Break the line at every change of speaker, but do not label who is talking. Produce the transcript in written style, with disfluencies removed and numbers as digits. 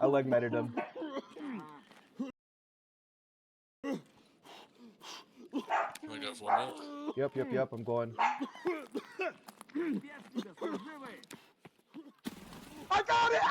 leg matted him.
I got 4 minutes.
Yep, I'm going.
I got it!